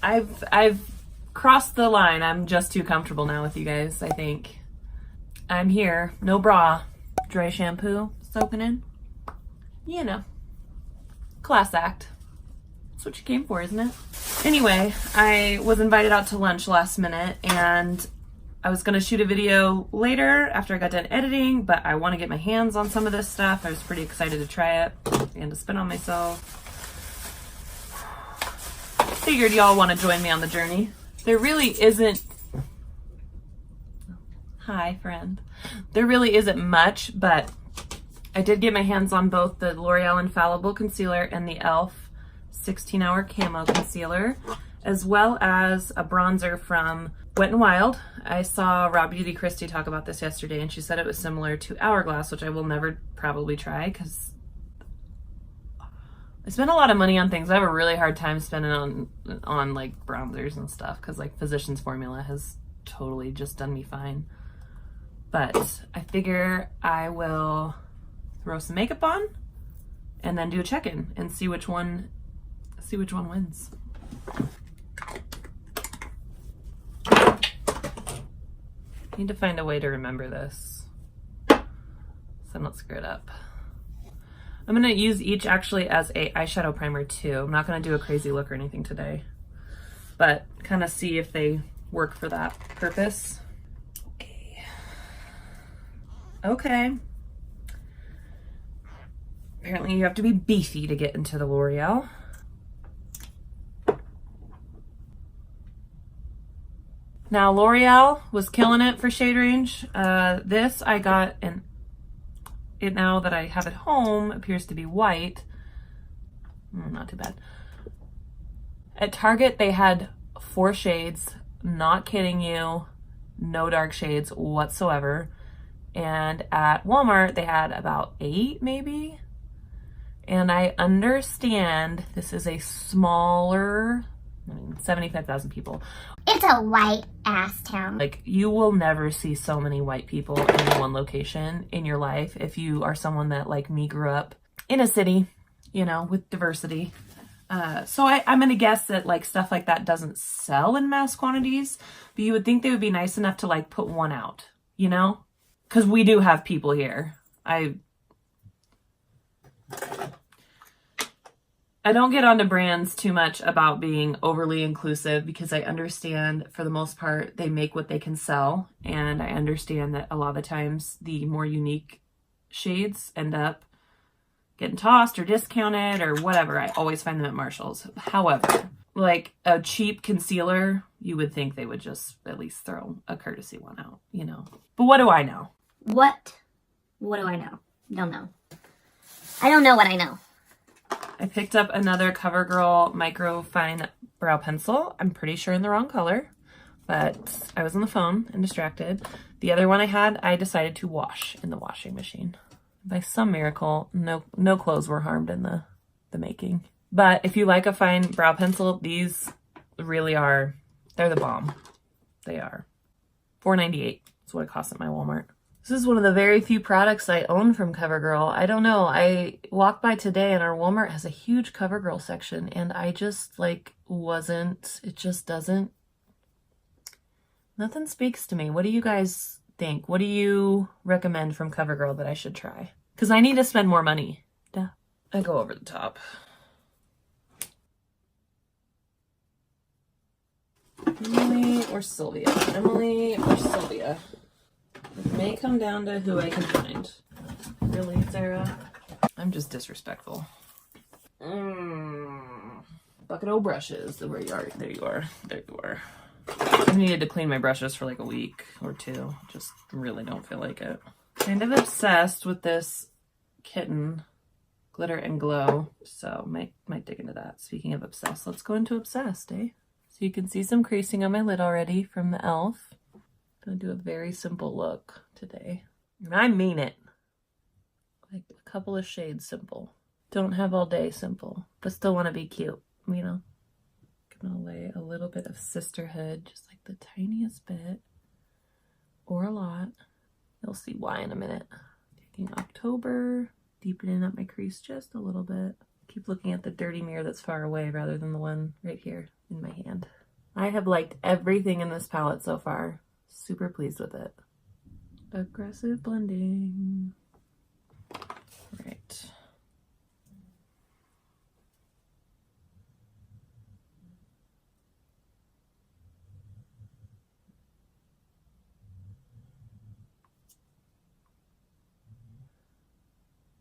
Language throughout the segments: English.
I've crossed the line. I'm just too comfortable now with you guys, I think. I'm here. No bra. Dry shampoo soaking in. You know. Class act. That's what you came for, isn't it? Anyway, I was invited out to lunch last minute, and I was gonna shoot a video later after I got done editing, but I want to get my hands on some of this stuff. I was pretty excited to try it and to spin on myself. Figured y'all want to join me on the journey. There really isn't... Hi, friend. There really isn't much, but I did get my hands on both the L'Oreal Infallible Concealer and the Elf 16-Hour Camo Concealer, as well as a bronzer from Wet n Wild. I saw Raw Beauty Christy talk about this yesterday, and she said it was similar to Hourglass, which I will never probably try because I spend a lot of money on things. I have a really hard time spending on like bronzers and stuff because like Physicians Formula has totally just done me fine. But I figure I will throw some makeup on and then do a check-in and see which one wins. Need to find a way to remember this so I don't screw it up. I'm gonna use each actually as a eyeshadow primer too. I'm not gonna do a crazy look or anything today, but kind of see if they work for that purpose. Okay. Apparently you have to be beefy to get into the L'Oreal. Now L'Oreal was killing it for shade range. This I got, and it now that I have at home appears to be white. Not too bad. At Target they had 4 shades, not kidding you, no dark shades whatsoever. And at Walmart they had about 8 maybe. And I understand this is a smaller, 75,000 people. It's a white ass town. Like, you will never see so many white people in one location in your life if you are someone that, like me, grew up in a city, you know, with diversity. So I'm going to guess that, like, stuff like that doesn't sell in mass quantities, but you would think they would be nice enough to, like, put one out, you know? Because we do have people here. I don't get onto brands too much about being overly inclusive because I understand for the most part they make what they can sell, and I understand that a lot of the times the more unique shades end up getting tossed or discounted or whatever. I always find them at Marshall's. However, like a cheap concealer, you would think they would just at least throw a courtesy one out, you know. But what do I know? What do I know? Don't know. I don't know what I know. I picked up another CoverGirl Micro Fine Brow Pencil. I'm pretty sure in the wrong color, but I was on the phone and distracted. The other one I had, I decided to wash in the washing machine. By some miracle, no clothes were harmed in the making. But if you like a fine brow pencil, these really are, they're the bomb. They are. $4.98 is what it costs at my Walmart. This is one of the very few products I own from CoverGirl. I don't know. I walked by today and our Walmart has a huge CoverGirl section, and I just like it just doesn't, nothing speaks to me. What do you guys think? What do you recommend from CoverGirl that I should try? Because I need to spend more money. Duh. I go over the top. Emily or Sylvia? Emily or Sylvia? It may come down to who I can find. Really, Sarah? I'm just disrespectful. Bucket of brushes. Where you are. There you are. There you are. I've needed to clean my brushes for like a week or two. Just really don't feel like it. Kind of obsessed with this kitten, Glitter and Glow. So might dig into that. Speaking of obsessed, let's go into obsessed, eh? So you can see some creasing on my lid already from the Elf. Gonna do a very simple look today. And I mean it. Like a couple of shades simple. Don't have all day simple, but still want to be cute, you know? Gonna lay a little bit of Sisterhood, just like the tiniest bit, or a lot. You'll see why in a minute. Taking October, deepening up my crease just a little bit. Keep looking at the dirty mirror that's far away rather than the one right here. in my hand. I have liked everything in this palette so far. Super pleased with it. Aggressive blending. Right.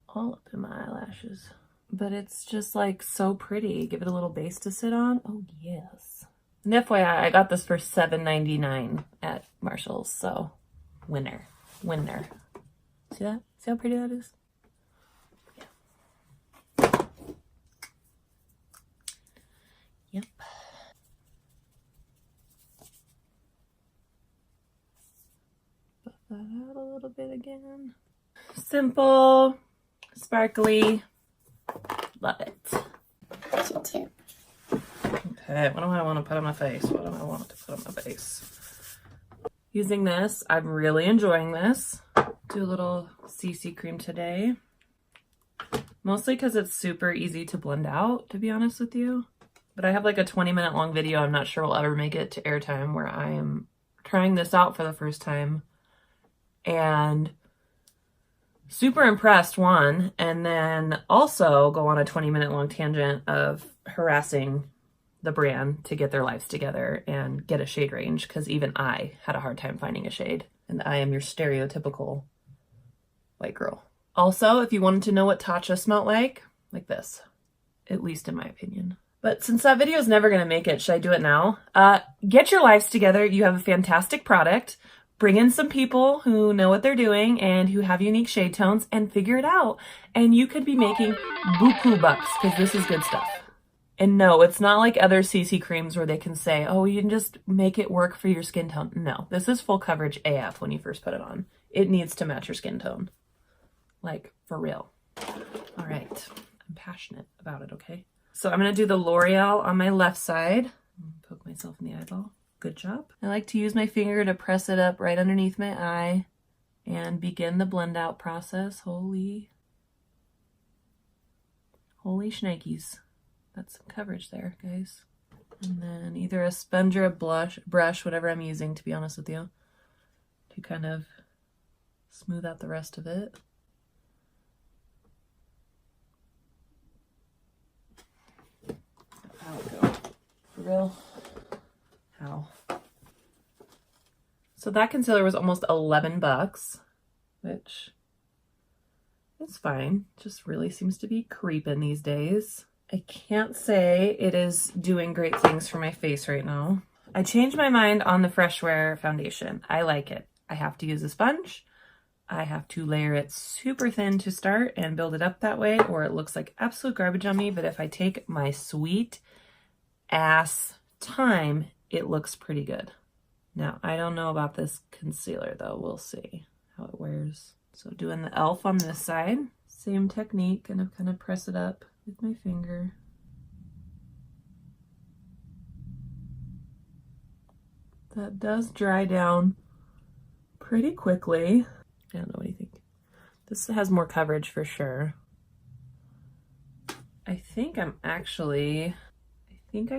All up in my eyelashes. But it's just like so pretty. Give it a little base to sit on. Oh yes. And FYI, I got this for $7.99 at Marshall's, so winner. Winner. See that? See how pretty that is? Yeah. Yep. Buff that out a little bit again. Simple, sparkly. Love it. Me too. Okay, what do I want to put on my face? What do I want to put on my face? Using this, I'm really enjoying this. Do a little CC cream today. Mostly because it's super easy to blend out, to be honest with you. But I have like a 20-minute long video I'm not sure will ever make it to airtime where I am trying this out for the first time. And super impressed, one, and then also go on a 20-minute long tangent of harassing the brand to get their lives together and get a shade range, because even I had a hard time finding a shade, and I am your stereotypical white girl. Also, if you wanted to know what Tatcha smelled like this, at least in my opinion. But since that video is never going to make it, should I do it now? Get your lives together. You have a fantastic product. Bring in some people who know what they're doing and who have unique shade tones and figure it out. And you could be making buku bucks, because this is good stuff. And no, it's not like other CC creams where they can say, oh, you can just make it work for your skin tone. No, this is full coverage AF when you first put it on. It needs to match your skin tone. Like, for real. All right. I'm passionate about it, okay? So I'm going to do the L'Oreal on my left side. Poke myself in the eyeball. Good job. I like to use my finger to press it up right underneath my eye and begin the blend out process. Holy shnikes. That's some coverage there, guys. And then either a sponge or a brush, whatever I'm using, to be honest with you, to kind of smooth out the rest of it. How'd it go? For real? How? So that concealer was almost 11 bucks, which is fine. Just really seems to be creeping these days. I can't say it is doing great things for my face right now. I changed my mind on the Fresh Wear foundation. I like it. I have to use a sponge. I have to layer it super thin to start and build it up that way, or it looks like absolute garbage on me. But if I take my sweet ass time, it looks pretty good. Now, I don't know about this concealer though. We'll see how it wears. So doing the Elf on this side, same technique, and kind of press it up with my finger. That does dry down pretty quickly. I don't know, what do you think? This has more coverage for sure. I think I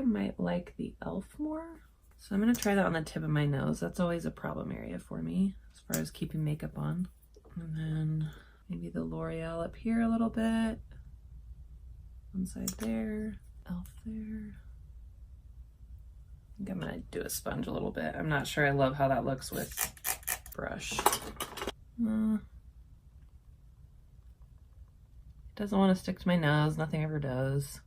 might like the Elf more. So I'm gonna try that on the tip of my nose. That's always a problem area for me as far as keeping makeup on. And then maybe the L'Oreal up here a little bit. One side there, Elf there. I think I'm gonna do a sponge a little bit. I'm not sure I love how that looks with brush. It doesn't want to stick to my nose. Nothing ever does.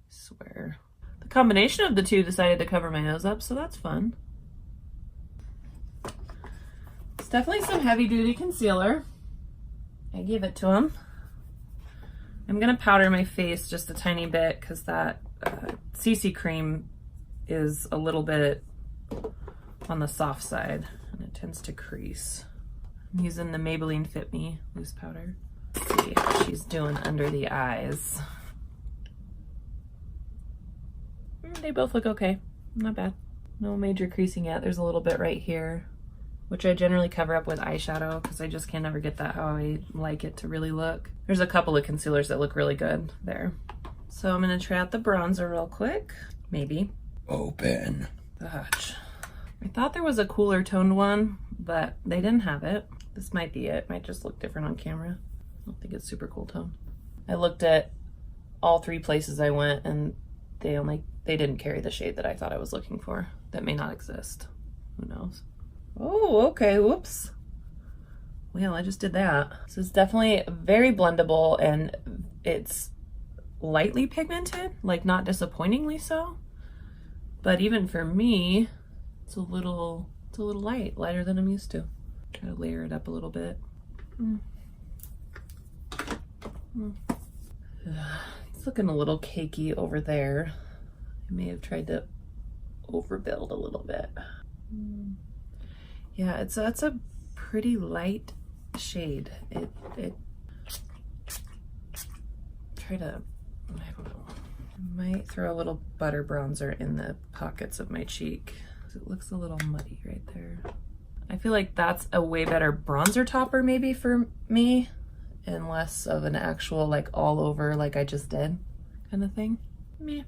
I swear. The combination of the two decided to cover my nose up, so that's fun. It's definitely some heavy duty concealer. I gave it to him. I'm gonna powder my face just a tiny bit because that CC cream is a little bit on the soft side and it tends to crease. I'm using the Maybelline Fit Me loose powder. Let's see how she's doing under the eyes. They both look okay. Not bad. No major creasing yet. There's a little bit right here, which I generally cover up with eyeshadow because I just can never get that how I like it to really look. There's a couple of concealers that look really good there. So I'm going to try out the bronzer real quick. Maybe. Open. Gosh. I thought there was a cooler toned one, but they didn't have it. This might be it. Might just look different on camera. I don't think it's super cool tone. I looked at all 3 places I went and they didn't carry the shade that I thought I was looking for. That may not exist. Who knows? Oh, okay. Whoops. Well, I just did that. This is definitely very blendable and it's lightly pigmented, like not disappointingly so. But even for me, it's a little lighter than I'm used to. Try to layer it up a little bit. It's looking a little cakey over there. I may have tried to overbuild a little bit. Yeah, that's a pretty light shade. It try to, I don't know. I might throw a little butter bronzer in the pockets of my cheek. It looks a little muddy right there. I feel like that's a way better bronzer topper maybe for me and less of an actual like all over like I just did kind of thing. Meh.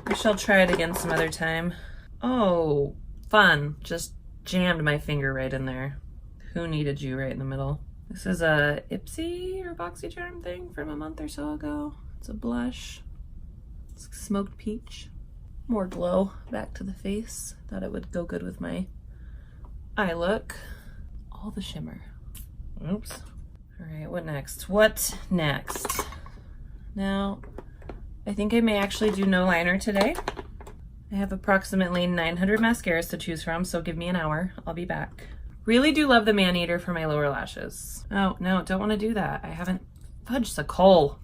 I shall try it again some other time. Oh, fun. Just jammed my finger right in there. Who needed you right in the middle? This is a Ipsy or BoxyCharm thing from a month or so ago. It's a blush. It's smoked peach. More glow back to the face. Thought it would go good with my eye look. All the shimmer. Oops. All right, what next? What next? Now, I think I may actually do no liner today. I have approximately 900 mascaras to choose from, so give me an hour. I'll be back. Really do love the Man-Eater for my lower lashes. Oh, no, don't want to do that. I haven't fudged the coal.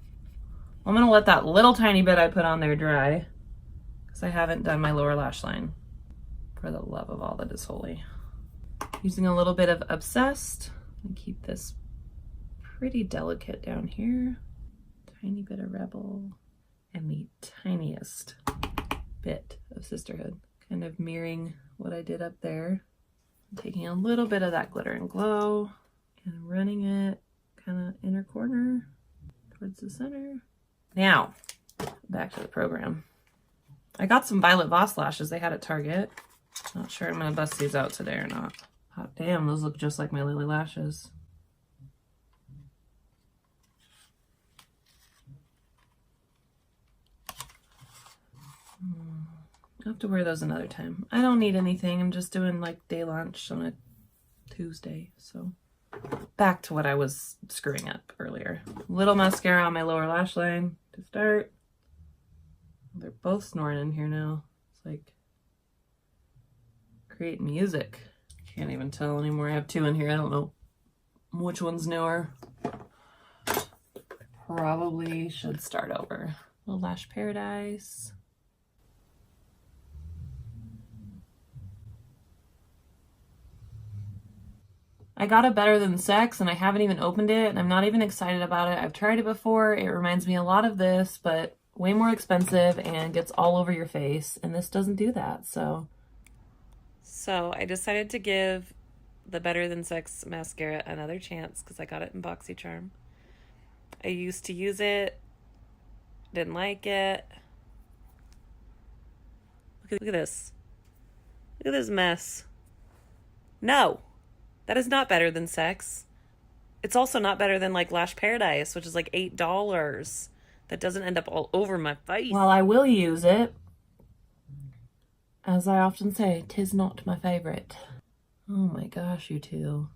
I'm going to let that little tiny bit I put on there dry because I haven't done my lower lash line. For the love of all that is holy. Using a little bit of Obsessed and keep this pretty delicate down here. Tiny bit of Rebel and the tiniest bit of Sisterhood. Kind of mirroring what I did up there. Taking a little bit of that Glitter and Glow and running it kind of inner corner towards the center. Now, back to the program. I got some Violet Voss lashes they had at Target. Not sure I'm going to bust these out today or not. Hot damn, those look just like my Lily lashes. I'll have to wear those another time. I don't need anything. I'm just doing like day lunch on a Tuesday. So back to what I was screwing up earlier. Little mascara on my lower lash line to start. They're both snoring in here now. It's like create music. Can't even tell anymore. I have 2 in here. I don't know which one's newer. Probably should start over. Little Lash Paradise. I got a Better Than Sex and I haven't even opened it and I'm not even excited about it. I've tried it before. It reminds me a lot of this, but way more expensive and gets all over your face. And this doesn't do that, so I decided to give the Better Than Sex mascara another chance because I got it in BoxyCharm. I used to use it, didn't like it. Look at this. Look at this mess. No, that is not Better Than Sex. It's also not better than like Lash Paradise, which is like $8. That doesn't end up all over my face. Well, I will use it. As I often say, 'tis not my favorite. Oh my gosh, you two.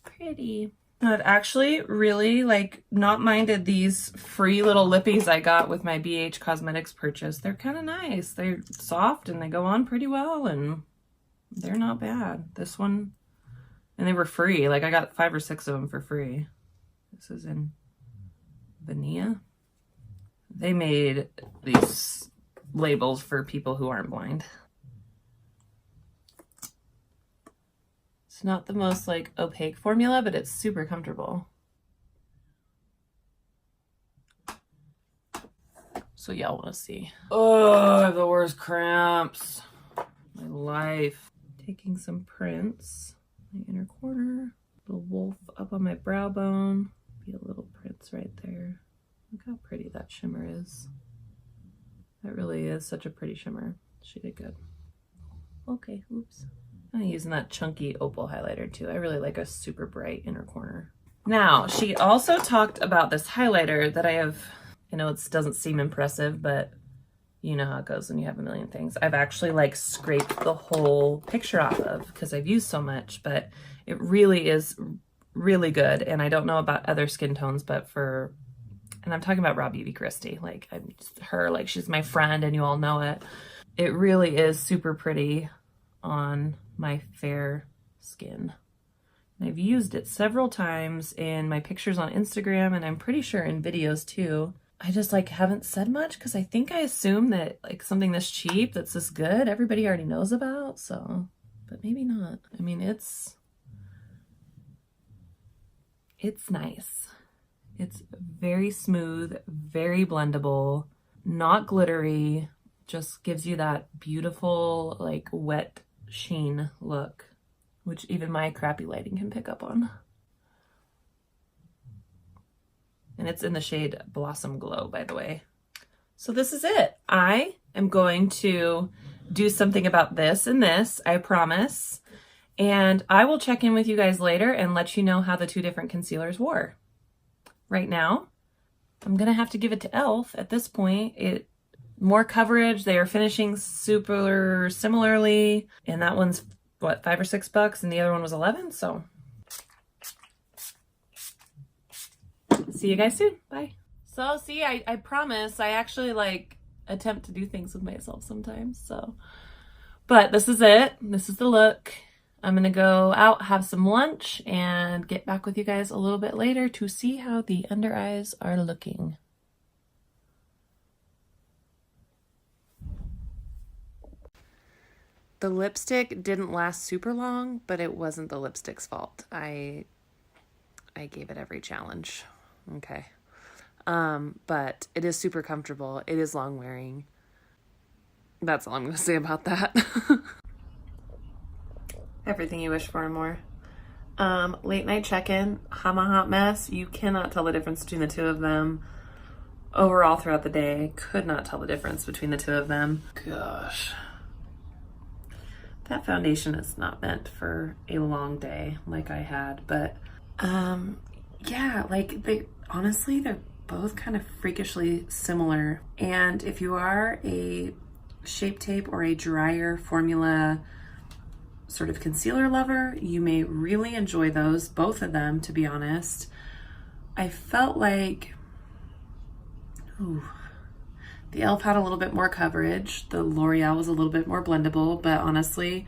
Pretty. I'd actually really not minded these free little lippies I got with my BH Cosmetics purchase. They're kind of nice. They're soft and they go on pretty well and they're not bad. This one, and they were free. Like I got 5 or 6 of them for free. This is in Vanilla. They made these labels for people who aren't blind. It's not the most opaque formula, but it's super comfortable. So y'all want to see. Oh, I have the worst cramps. My life. Taking some prints. My inner corner. Little wolf up on my brow bone. Be a little prints right there. Look how pretty that shimmer is. That really is such a pretty shimmer. She did good. Okay, oops. I'm using that chunky opal highlighter too. I really like a super bright inner corner. Now, she also talked about this highlighter that I have. I know it doesn't seem impressive, but you know how it goes when you have a million things. I've actually like scraped the whole picture off of because I've used so much, but it really is really good. And I don't know about other skin tones, but and I'm talking about Raw Beauty Christie, like I'm her, like she's my friend and you all know it. It really is super pretty on my fair skin. And I've used it several times in my pictures on Instagram, and I'm pretty sure in videos too. I just like haven't said much because I think I assume that like something this cheap, that's this good, everybody already knows about, so, but maybe not. I mean, it's nice. It's very smooth, very blendable, not glittery, just gives you that beautiful like wet sheen look, which even my crappy lighting can pick up on. And it's in the shade Blossom Glow, by the way. So this is it. I am going to do something about this and this, I promise. And I will check in with you guys later and let you know how the two different concealers wore. Right now, I'm gonna have to give it to Elf at this point. More coverage, they are finishing super similarly. And that one's what, $5 or $6, and the other one was 11, so. See you guys soon. Bye. So see, I promise I actually like attempt to do things with myself sometimes. So, but this is it. This is the look. I'm going to go out, have some lunch, and get back with you guys a little bit later to see how the under eyes are looking. The lipstick didn't last super long, but it wasn't the lipstick's fault. I gave it every challenge. Okay. But it is super comfortable. It is long wearing. That's all I'm going to say about that. Everything you wish for and more. Late night check-in, Hama Hot Mess. You cannot tell the difference between the two of them. Overall throughout the day, could not tell the difference between the two of them. Gosh. That foundation is not meant for a long day like I had, but yeah, like honestly, they're both kind of freakishly similar. And if you are a Shape Tape or a drier formula sort of concealer lover, you may really enjoy those, both of them, to be honest. I felt like, the Elf had a little bit more coverage. The L'Oreal was a little bit more blendable, but honestly,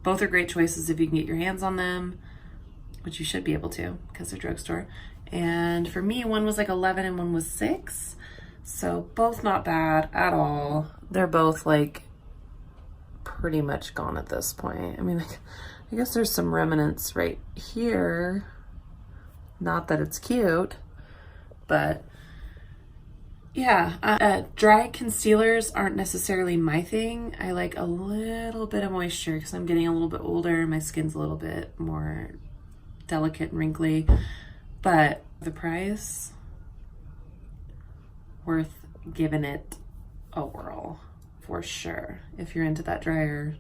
both are great choices if you can get your hands on them, which you should be able to because they're drugstore. And for me, one was like 11 and one was 6. So both not bad at all. They're both like pretty much gone at this point. I mean, I guess there's some remnants right here. Not that it's cute, but yeah, dry concealers aren't necessarily my thing. I like a little bit of moisture because I'm getting a little bit older. My skin's a little bit more delicate and wrinkly, but the price, worth giving it a whirl for sure if you're into that drier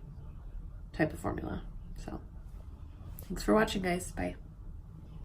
type of formula. So thanks for watching, guys. Bye.